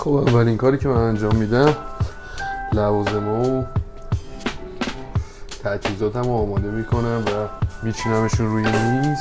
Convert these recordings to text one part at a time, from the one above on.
خب اولین کاری که من انجام میدم لوازم و تجهیزاتم رو آماده میکنم و میچینمشون روی میز.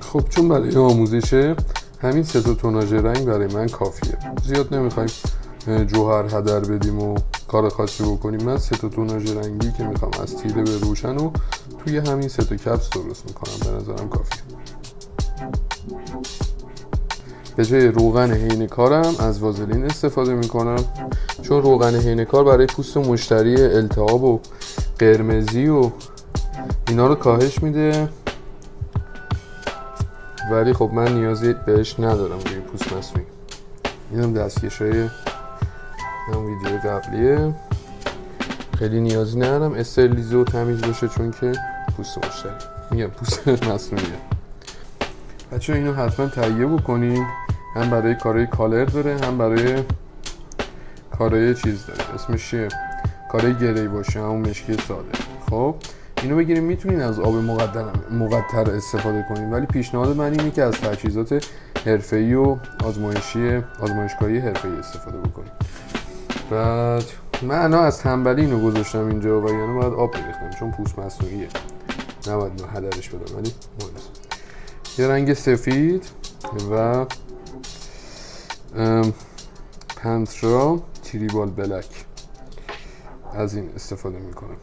خب چون برای آموزشه همین 3 تا توناژ رنگ برای من کافیه. زیاد نمیخوایم جوهر هدر بدیم و کار خاصی بکنیم. من 3 تا توناژ رنگی که میخوام از تیره به روشن و توی همین 3 تا کپس درست میکنم. به نظرم کافیه. به جای روغن حین کارم از وازلین استفاده میکنم، چون روغن حین کار برای پوست مشتری التهاب و قرمزی و اینا رو کاهش میده، ولی خب من نیازی بهش ندارم روی پوست مصنوعی. اینم دستکشای هم ویدیو قبلیه، خیلی نیازی ندارم استریلیزه و تمیز باشه چون که پوست مشتری میگم پوست مصنوعیه. بچه‌ها اینو حتما تهیه بکنین، هم برای کارهای کالر داره هم برای کارهای چیز داره، اسمش چیه، کارهای گری باشه، همون مشکی ساده. خب اینو بگیریم. میتونین از آب مقطر استفاده کنین، ولی پیشنهاد من اینه که از تجهیزات حرفه‌ای و آزمایشگاهی حرفه‌ای استفاده بکنین. بعد من از تنبلی اینو گذاشتم اینجا و یعنی باید آب بریختم چون پوست مصنوعیه، نباید هدرش بدم، ولی یه رنگ سفید و پنترا تریبال بلک از این استفاده میکنم.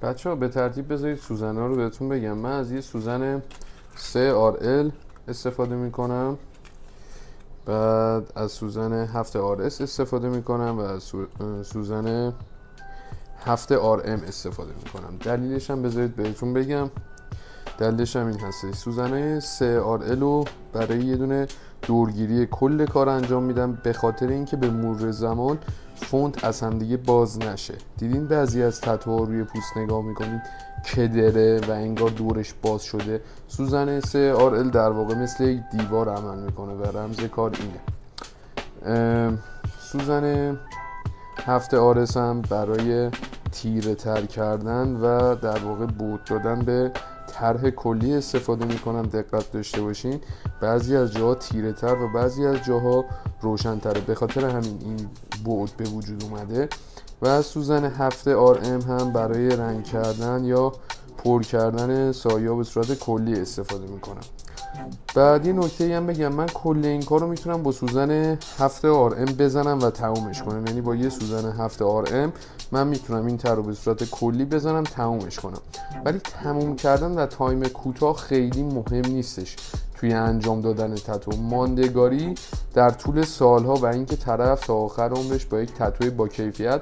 بچه ها به ترتیب بذارید سوزن ها رو بهتون بگم. من از یه سوزن 3RL استفاده میکنم، بعد از سوزن 7RS استفاده میکنم و از سوزن 7RM استفاده میکنم. دلیلش هم بذارید بهتون بگم. دلیلش هم این هسته، سوزن 3RL رو برای یه دونه دورگیری کل کار انجام میدم، به خاطر اینکه به مرور زمان فونت از هم دیگه باز نشه. دیدین بعضی از تتوها روی پوست نگاه میکنید کدره و انگار دورش باز شده. سوزن 3RL در واقع مثل یک دیوار عمل میکنه و رمز کار اینه. سوزن 7RS هم برای تیره تر کردن و در واقع بود دادن به طرح کلی استفاده میکنم. دقت داشته باشین، بعضی از جاها تیره تر و بعضی از جاها روشن تره، به خاطر همین این بعد به وجود اومده. و سوزن 7RM هم برای رنگ کردن یا پر کردن سایه به صورت کلی استفاده میکنم. بعد یه نکته هم بگم، من کل این کار رو میتونم با سوزن 7RM بزنم و تمومش کنم. یعنی با یه سوزن 7RM من میتونم این تر رو به صورت کلی بزنم تمومش کنم، ولی تموم کردن در تایم کوتاه خیلی مهم نیستش توی انجام دادن تتو. ماندگاری در طول سالها و اینکه طرف تا آخر عمرش با یک تتوی با کیفیت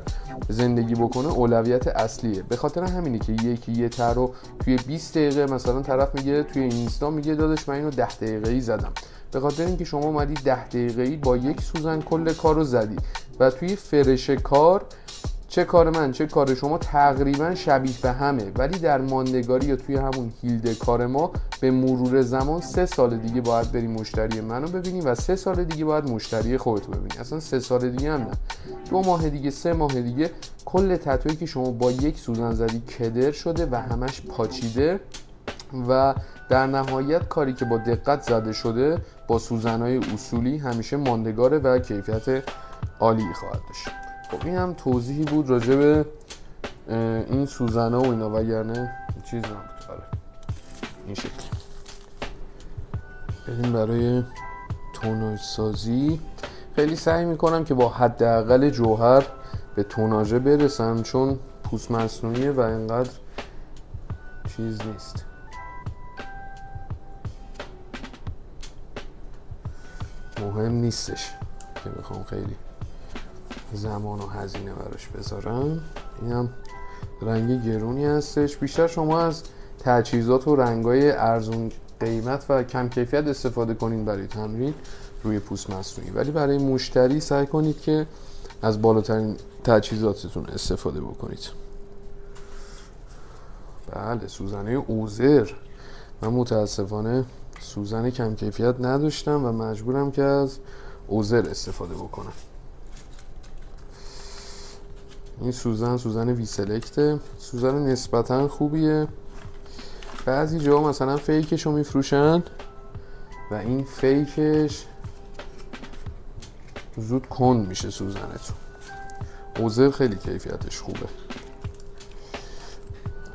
زندگی بکنه اولویت اصلیه. به خاطر همینه که یه تر رو توی 20 دقیقه مثلا طرف میگه توی اینستا میگه داداش من اینو 10 دقیقه‌ای زدم، به خاطر اینکه شما اومدی 10 دقیقه‌ای با یک سوزن کل کار رو زدی و توی فرش کار چه کار من چه کار شما تقریبا شبیه به همه، ولی در ماندگاری یا توی همون هیلد کار ما به مرور زمان 3 سال دیگه باید بری مشتری منو ببینی و 3 سال دیگه باید مشتری خودتو ببینی. اصلا 3 سال دیگه هم نه، 2 ماه دیگه 3 ماه دیگه کل تتویی که شما با یک سوزن زدی کدر شده و همش پاچیده و در نهایت کاری که با دقت زده شده با سوزن‌های اصولی همیشه ماندگاره و کیفیت عالی خواهد داشت. خب این هم توضیحی بود راجع به این سوزن‌ها و اینا، وگرنه چیز نبود. آره این شکل. بریم برای توناژ سازی. خیلی سعی میکنم که با حداقل جوهر به توناژه برسم، چون پوست مصنوعیه و اینقدر چیز نیست. مهم نیستش که بخوام خیلی زمان و هزینه براش بذارم. اینم رنگ گرونی هستش. بیشتر شما از تجهیزات و رنگای ارزون قیمت و کم کیفیت استفاده کنین برای تمرین روی پوست مصنوعی، ولی برای مشتری سعی کنید که از بالاترین تجهیزاتتون استفاده بکنید. بله سوزنه اوزر. من متاسفانه سوزن کم کیفیت نداشتم و مجبورم که از اوزر استفاده بکنم. این سوزن وی سلکته. سوزن نسبتا خوبیه. بعضی جاها مثلا فیکش رو میفروشن و این فیکش زود کند میشه سوزنتون. اوزر خیلی کیفیتش خوبه.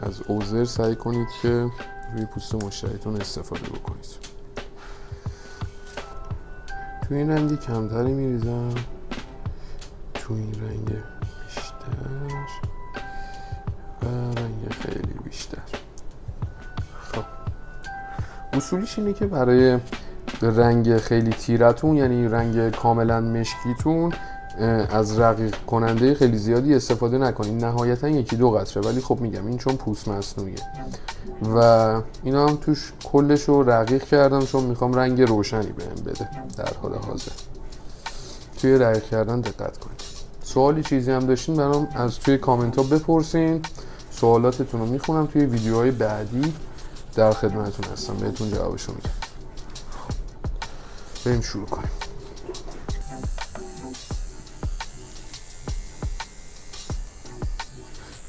از اوزر سعی کنید که روی پوست مشتریتون استفاده بکنید. تو این رنگی کمتری میریزم، تو این رنگ بیشتر و رنگ خیلی بیشتر. خب اصولیش اینه که برای رنگ خیلی تیرتون، یعنی رنگ کاملا مشکیتون، از رقیق کننده خیلی زیادی استفاده نکنید. نهایتا 1-2 قطره، ولی خب میگم این چون پوست مصنوعیه و اینا هم توش کلش رو رقیق کردم چون میخوام رنگ روشنی بهم بده. در حال حاضر توی رقیق کردن دقت کنید. سوالی چیزی هم داشتین برام از توی کامنت ها بپرسین. سوالاتتون رو میخونم توی ویدیوهای بعدی، در خدمتتون هستم، بهتون جوابشو میدم. بریم شروع کنیم.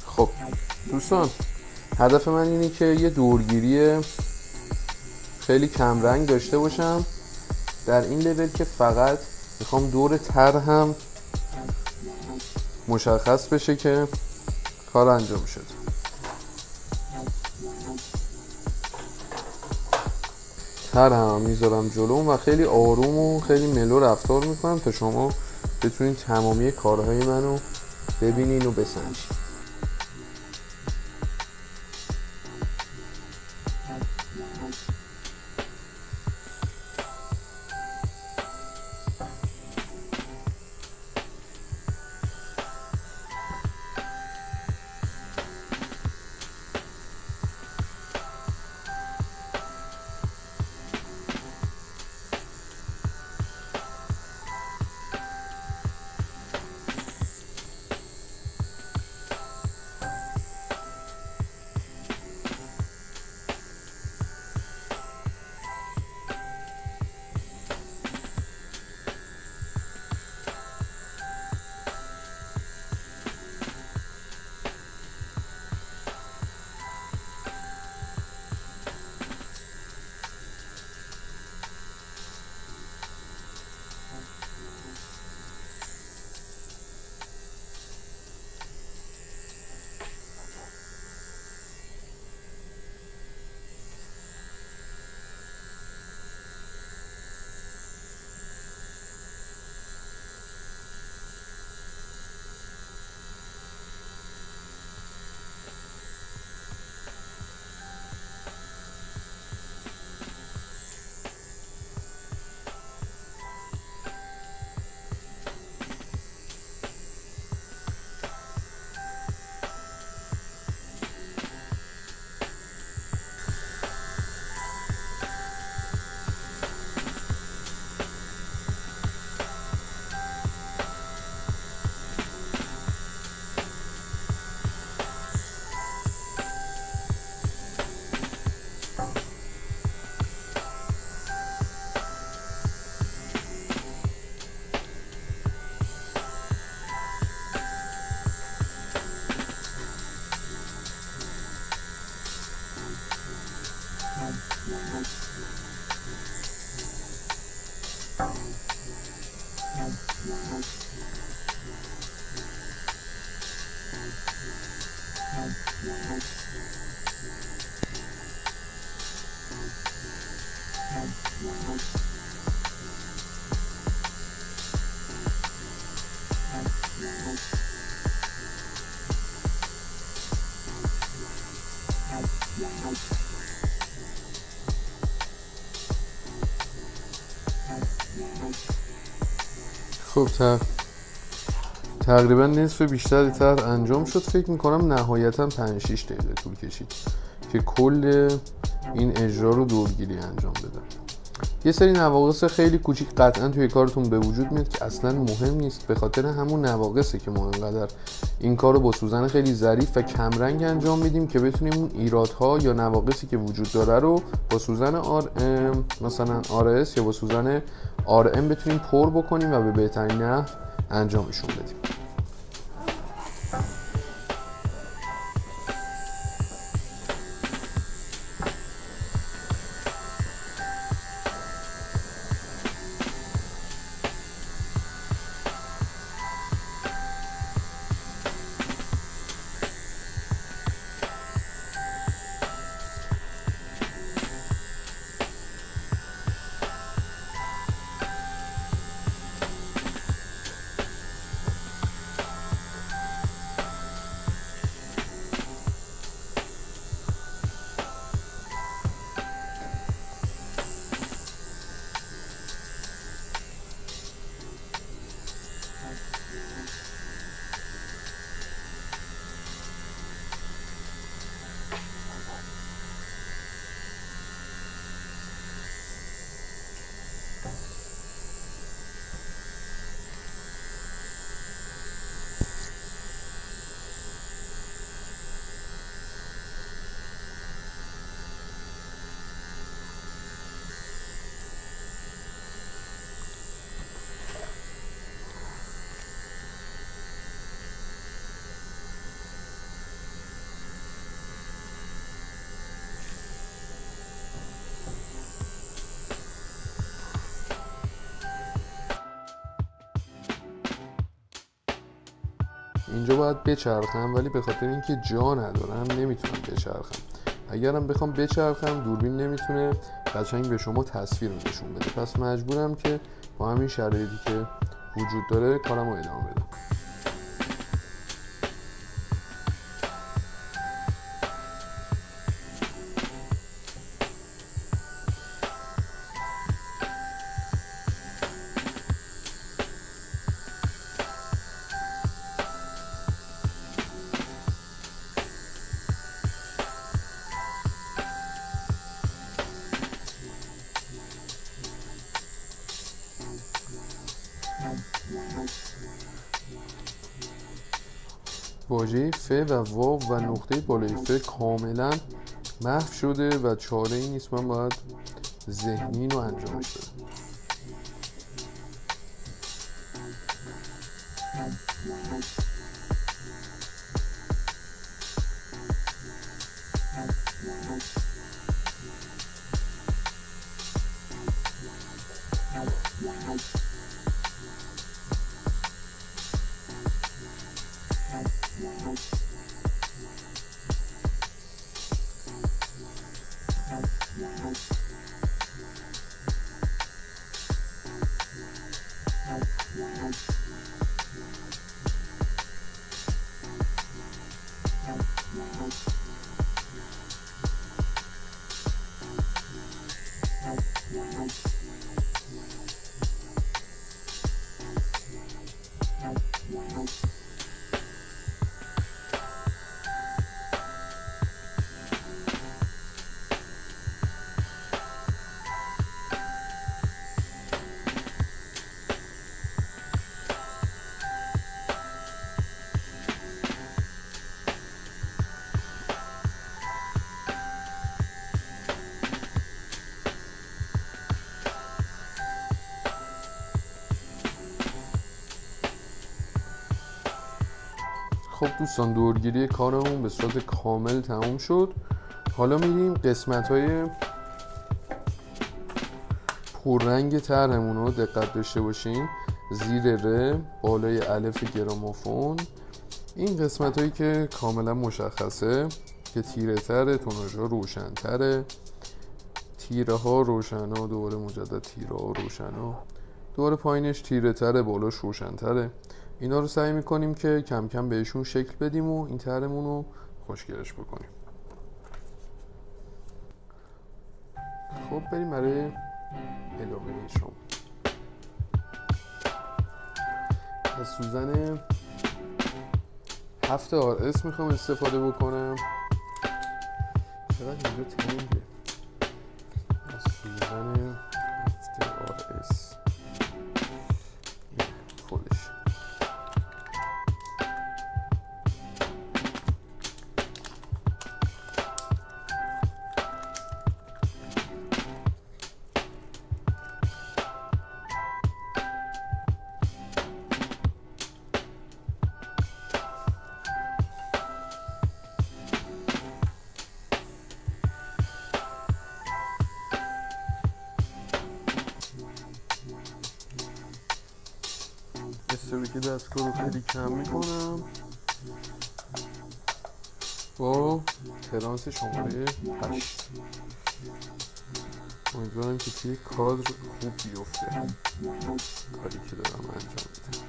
خب دوستان، هدف من اینه که یه دورگیری خیلی کم رنگ داشته باشم در این لول که فقط میخوام دور تر هم مشخص بشه که کار انجام شد. تر هم میذارم جلوم و خیلی آروم و خیلی ملو رفتار میکنم تا شما بتونید تمامی کارهای منو ببینین و بسنجین. خب تقریبا نصف بیشتر تر انجام شد. فکر میکنم نهایتا 5-6 دقیقه طول کشید که کل این اجرا رو دورگیری انجام بدم. یه سری نواقص خیلی کوچیک قطعا توی کارتون به وجود میاد که اصلا مهم نیست، به خاطر همون نواقصه که ما اینقدر این کار رو با سوزن خیلی ظریف و کمرنگ انجام میدیم که بتونیم اون ایرادها یا نواقصی که وجود داره رو با سوزن مثلا RS یا با سوزن RM بتونیم پر بکنیم و به بهترین نحو انجامشون بدیم. اینجا باید بچرخم ولی به خاطر اینکه جا ندارم نمیتونم بچرخم. اگرم بخوام بچرخم دوربین نمیتونه قشنگ به شما تصویر نشون بده، پس مجبورم که با همین شرایطی که وجود داره کارم رو ادامه بدم. واژه ف و واو و نقطه بالای ف کاملا محو شده و چاره ای نیست، من باید ذهنی رو انجامش بدم. خب دوستان، دورگیری کارمون به صورت کامل تموم شد. حالا میریم قسمت‌های پررنگ طرحمون رو دقت داشته باشین. زیر ر بالای الف گرامافون. این قسمت هایی که کاملا مشخصه که تیره تره، توناژ ها روشن تره، تیره ها روشن ها، دوباره مجدد تیره ها روشن ها، دوباره پایینش تیره تره، بالاش روشن تره. اینا رو سعی میکنیم که کم کم بهشون شکل بدیم و این ترمون رو خوشگلش بکنیم. خب بریم برای ادامه شما. از سوزن 7 RS میخوام استفاده بکنم. چقدر اینجا تنگه. از سوزن 7 RS خودش استوریک دستگاه رو خیلی کم میکنم با ترانس شماره 8. امیدوارم که توی کادر خوب بیفته کاری که دارم انجام میدم.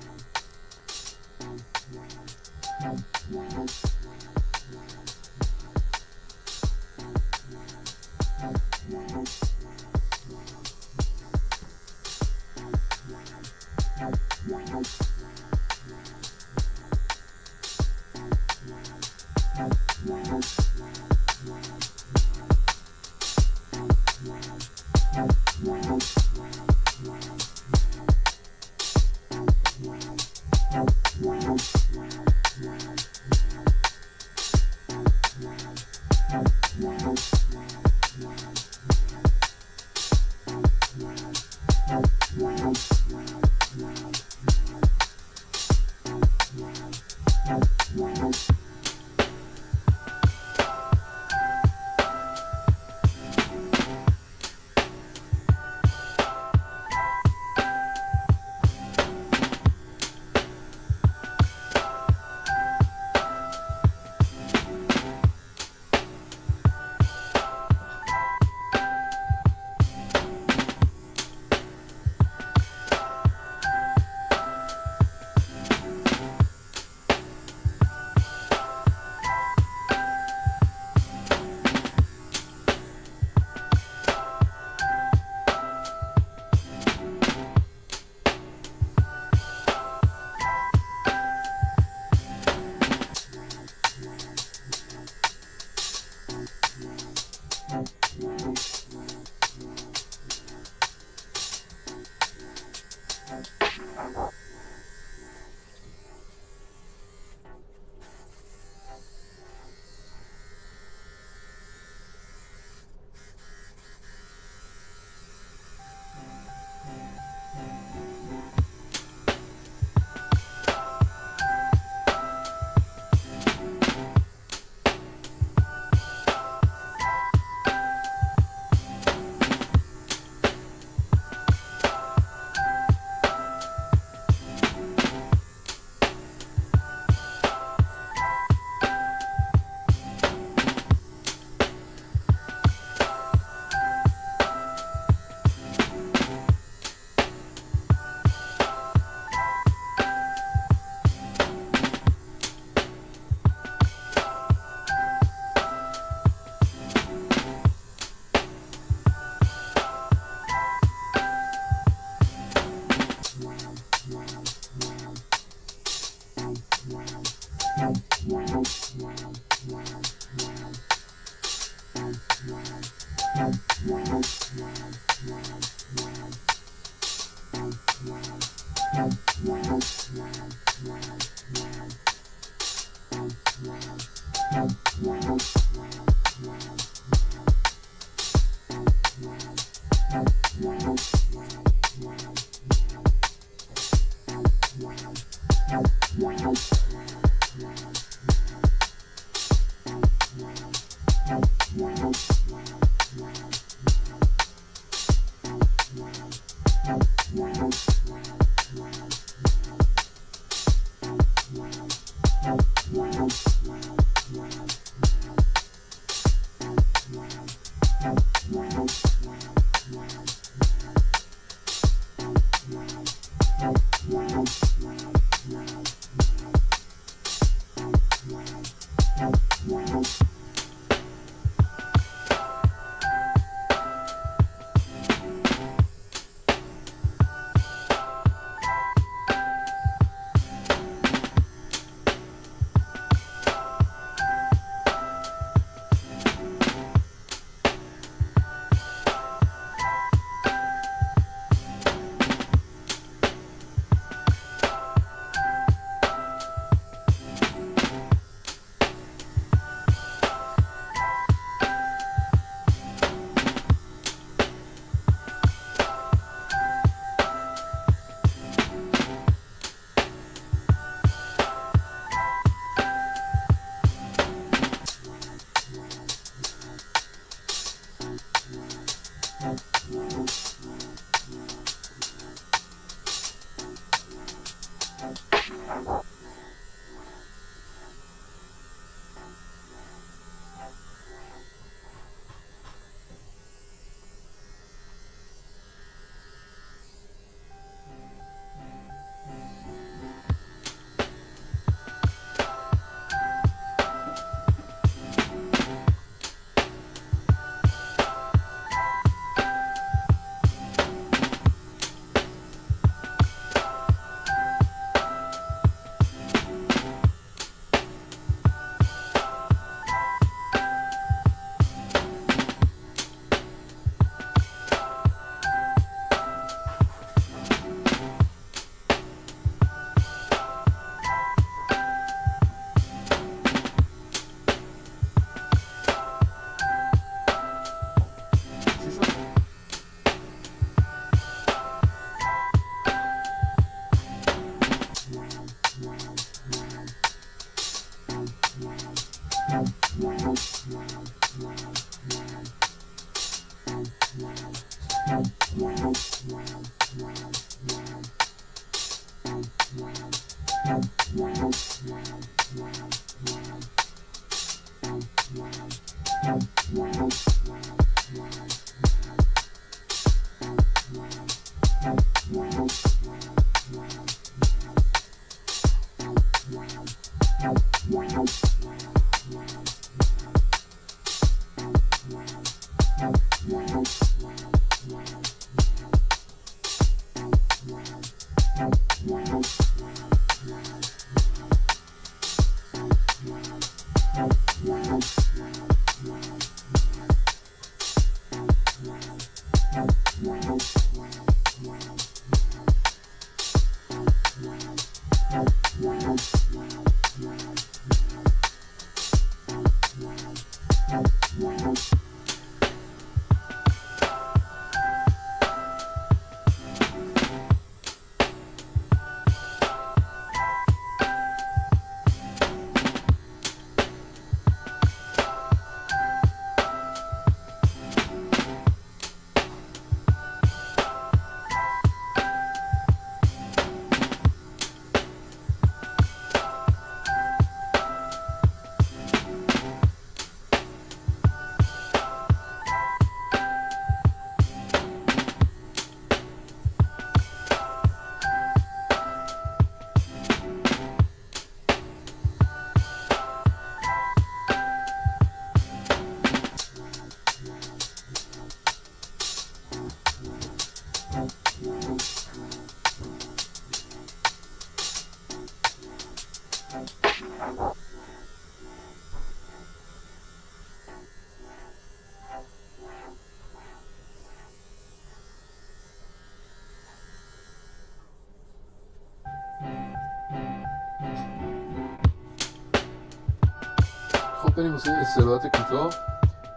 خب بریم واسه استراحت کوتاه،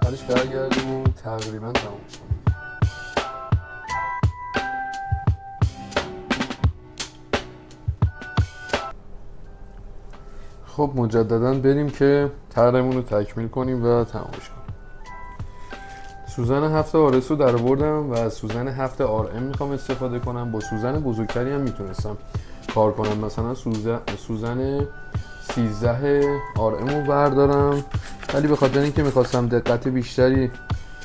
بعدش برگردیم و تقریبا تموم شد. خب مجددا بریم که طرحمون رو تکمیل کنیم و تمامش کنیم. سوزن 7 آرس رو در آوردم و از سوزن 7 RM میخوام استفاده کنم. با سوزن بزرگتری هم میتونستم کار کنم، مثلا سوزن 13 RM رو بردارم، ولی به خاطر اینکه میخواستم دقت بیشتری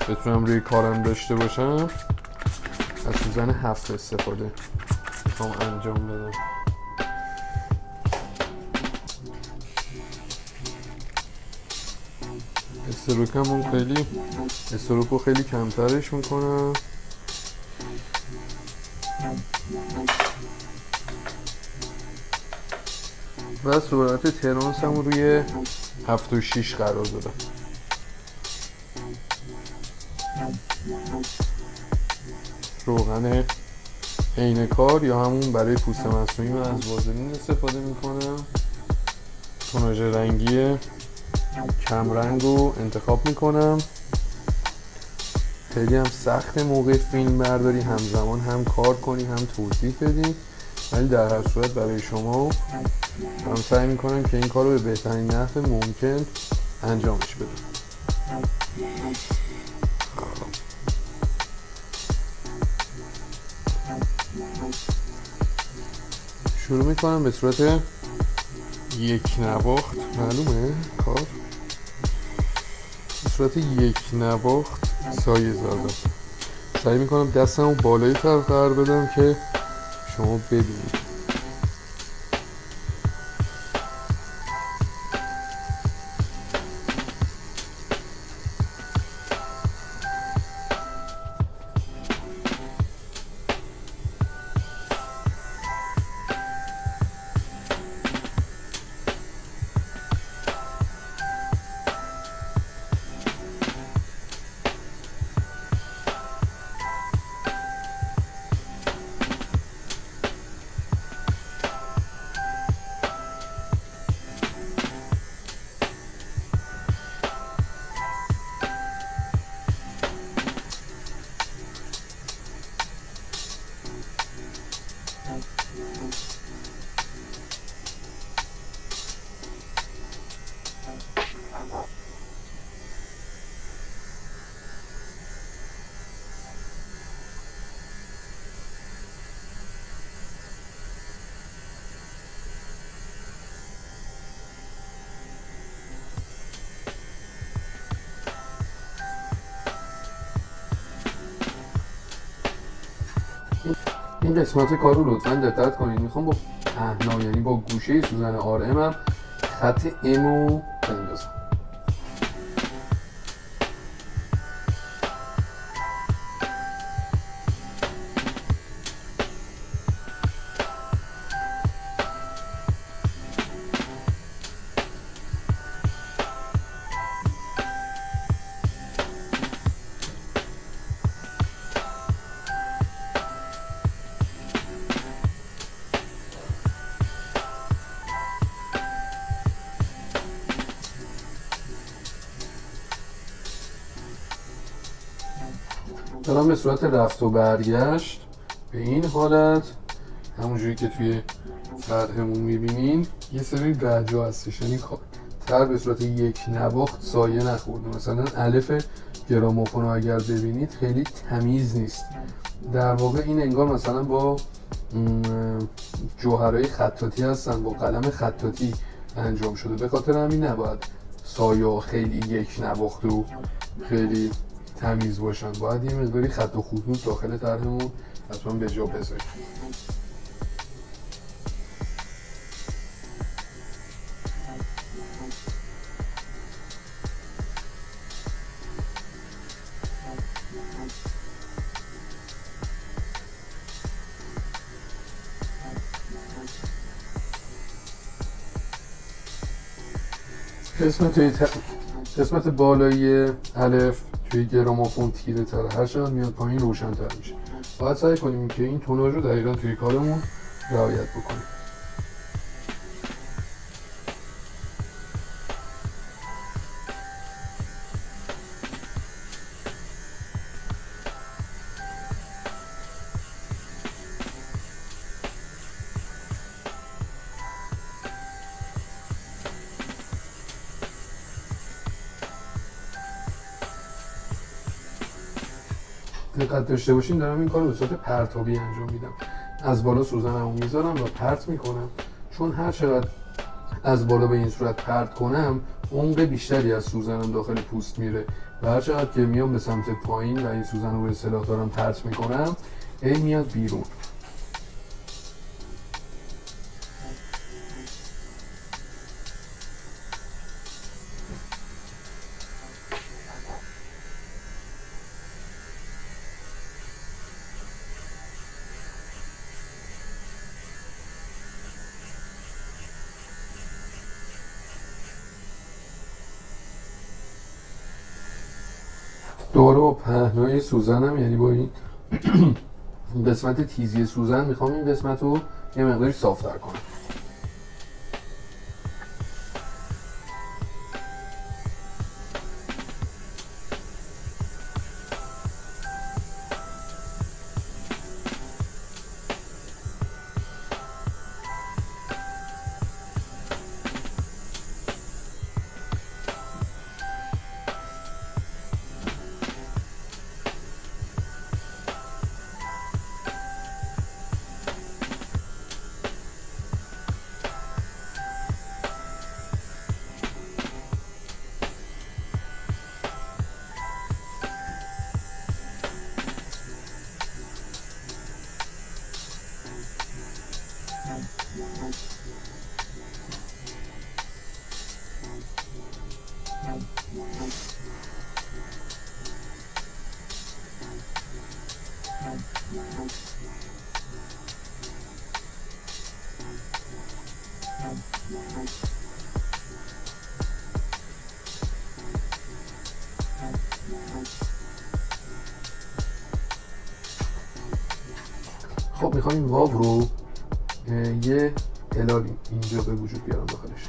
بتونم روی کارم داشته باشم از سوزن 7 استفاده میخوام انجام بدم. استروکو خیلی کمترش میکنم و سرعت ترانس هم روی 7 و 6 قرار دادم. روغن عین کار یا همون برای پوست مصنوعی من از وازلین استفاده میکنم. توناژ رنگی کم رنگ رو انتخاب میکنم. خیلی هم سخت موقع فیلم برداری همزمان هم کار کنی هم توضیح بدی، ولی در هر صورت برای شما من سعی میکنم که این کار رو به بهترین نحو ممکن انجامش بدم. شروع میکنم به صورت یک نواخت، معلومه کار به صورت یک نواخت سایه زدم. سعی میکنم دستمو بالای تر قرار بدم که شما ببینید. این قسمت کار رو لطفاً دقت کنید. میخوام با پهنا یعنی با گوشه سوزن RM هم خط امو بندازم. دارم به صورت رفت و برگشت به این حالت، همونجوری که توی فرهمون میبینین یه سری رجا هستش، یعنی تر به صورت یک نواخت سایه نخورده. مثلا الف گراموفون اگر ببینید خیلی تمیز نیست، در واقع این انگار مثلا با جوهرهای خطاطی هستن، با قلم خطاطی انجام شده، به خاطر همین نباید سایه خیلی یک نواخت و خیلی تمیز باشن، باید یه مقداری خط و خطوط داخل طرحمون حتما به جا بذاریم. قسمت بالایی الف توی گراموفون تیره تره، هر چقدر میاد پایین روشن تر میشه. باید سعی کنیم که این توناژ رو دقیقا توی کارمون رعایت بکنیم. دقت داشته باشین دارم این کار رو به صورت پرتابی انجام میدم. از بالا سوزنمو میذارم و پرت میکنم، چون هر چقدر از بالا به این صورت پرت کنم عمق بیشتری از سوزنم داخل پوست میره و هر چقدر که میام به سمت پایین و این سوزن رو به اصطلاح دارم پرت میکنم این میاد بیرون. دوباره با پهنای سوزنم، یعنی با این قسمت تیزی سوزن میخوام این قسمت رو یه مقداری صافتر کنم. خب میخوام این واو رو یه هلالی اینجا به وجود بیارم داخلش.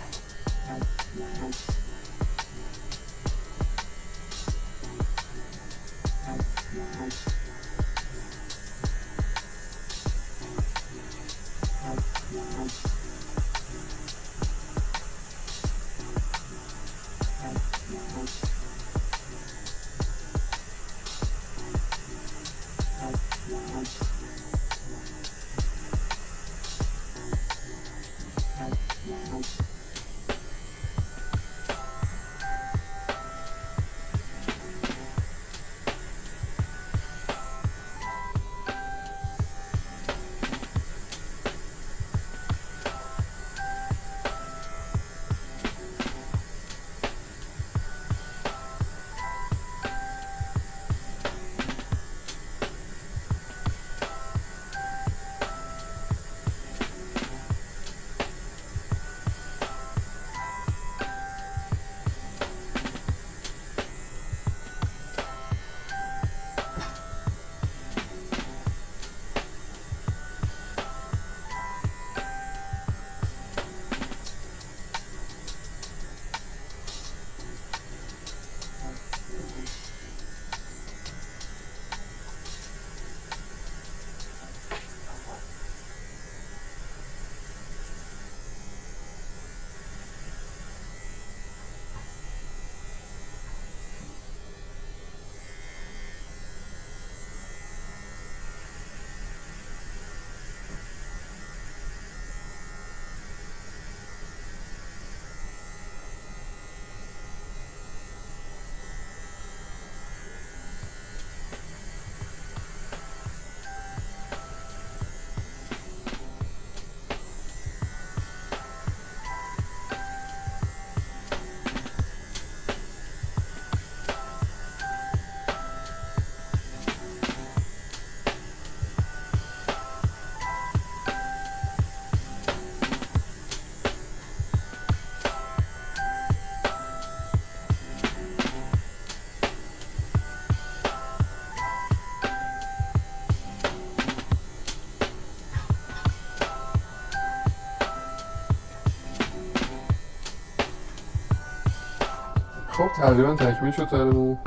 خب تقریبا تکمیل شد ترمون.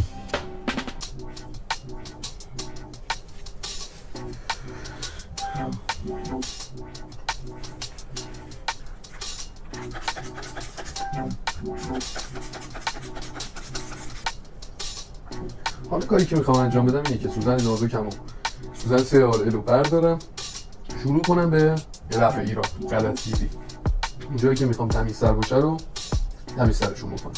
حالا کاری که میخوام انجام بدم اینه که سوزن نازکم و سوزن 3 RL رو بردارم، شروع کنم به رفع ایراد، غلطگیری. اینجایی که میخوام تمیزتر باشه رو تمیزترشون بکنم.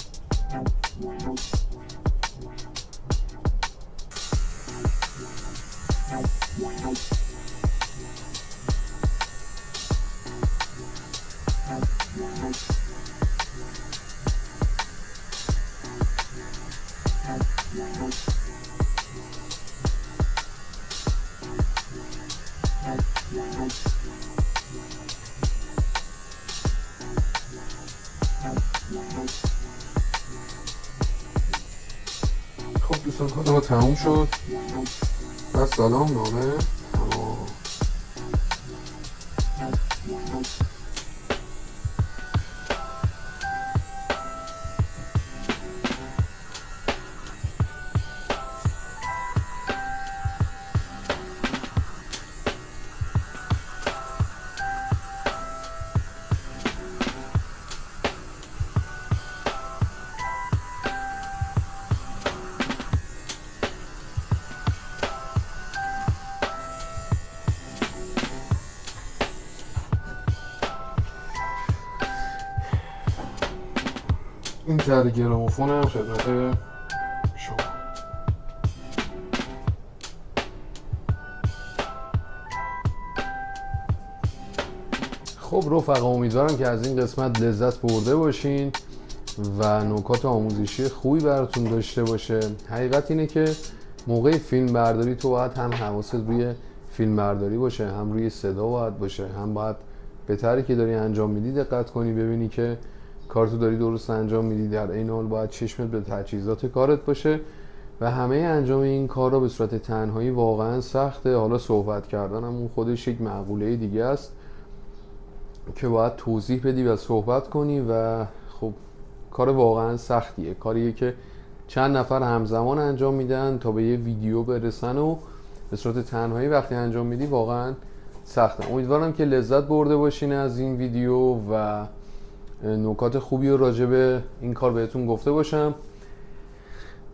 خب دوستان کار ما تموم شد. بس سلام نامه تمام. این در گراموفونم خدمت شما. خب خب رفقا، امیدوارم که از این قسمت لذت برده باشین و نکات آموزشی خوبی براتون داشته باشه. حقیقت اینه که موقع فیلم برداری تو باید هم حواست روی فیلم برداری باشه، هم روی صدا باید باشه، هم باید به طریقی که داری انجام میدی دقت کنی ببینی که کارتو داری درست انجام میدی. در این حال باید چشمت به تجهیزات کارت باشه و همه انجام این کار را به صورت تنهایی واقعا سخته. حالا صحبت کردن هم اون خودش یک معقوله دیگه است که باید توضیح بدی و صحبت کنی و خب کار واقعا سختیه، کاریه که چند نفر همزمان انجام میدن تا به یه ویدیو برسن و به صورت تنهایی وقتی انجام میدی واقعا سخته. امیدوارم که لذت برده باشین از این ویدیو و نکات خوبی رو راجع به این کار بهتون گفته باشم.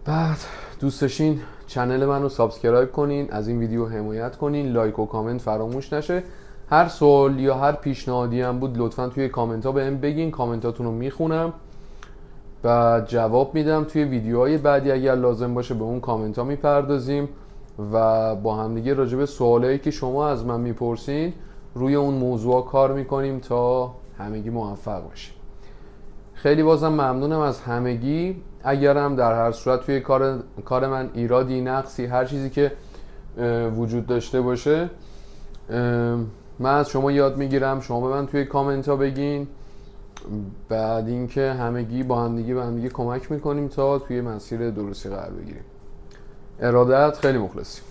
بعد دوست داشتین چنل من رو سابسکرایب کنین، از این ویدیو حمایت کنین، لایک و کامنت فراموش نشه. هر سوال یا هر پیشنهادی هم بود لطفا توی کامنت ها بهم بگین، کامنتاتون رو میخونم و جواب میدم. توی ویدیوهای بعدی اگر لازم باشه به اون کامنت ها میپردازیم و با همدیگه راجع به سوالایی که شما از من میپرسین روی اون موضوع کار میکنیم تا همگی موفق باشیم. خیلی بازم ممنونم از همگی. اگرم در هر صورت توی کار من ایرادی، نقصی، هر چیزی که وجود داشته باشه من از شما یاد میگیرم، شما به من توی کامنت ها بگین. بعد اینکه همگی با همدیگه به همدیگه کمک میکنیم تا توی مسیر درستی قرار بگیریم. ارادت، خیلی مخلصیم.